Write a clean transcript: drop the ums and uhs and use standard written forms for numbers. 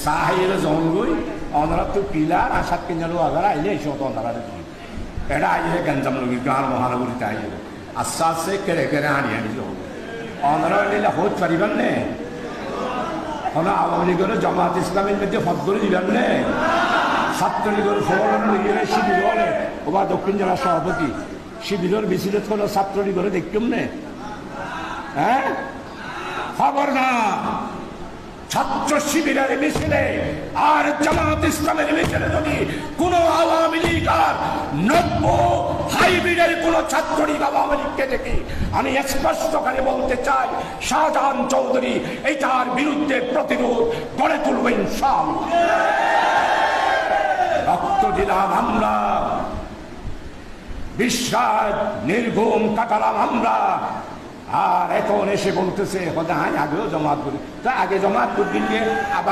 সাহাইয়ের জঙ্গই অনারা তো পিলার আশাত কিনারও আগার আইলে এইসব অনারা দিই এটা আইলে গঞ্জাম লগি গাঁর মহানগরীতে আইলে আস্তে আস্তে কেড়ে কেড়ে হারিয়ে আনিল অনারা নিলে হোট পারিবেন নে হলো আওয়ামী লীগের জামাত ইসলামের মধ্যে ফদ করে দিবেন নে ছাত্রলীগের ফোরাম লীগের শিবির হলে ওবা দক্ষিণ জেলার সভাপতি শিবিরের মিছিলত হলো ছাত্রলীগের দেখতাম নে হ্যাঁ খবর না ছাত্র শিবিরের মিছিলে আর জামাত ইসলামের মিছিলে যদি কোন আওয়ামী লীগ আর নব্য হাইব্রিডের কোন ছাত্রলীগ আওয়ামী লীগকে দেখি আমি স্পষ্ট করে বলতে চাই শাহজাহান চৌধুরী এটার বিরুদ্ধে প্রতিরোধ গড়ে তুলবেন ইনশাআল্লাহ। রক্ত দিলাম আমরা, বিশ্বাস নির্ঘুম কাটালাম আমরা, আর এখন এসে বলতেছে আগেও জমাত করি তা আগে জমাত করবি আবার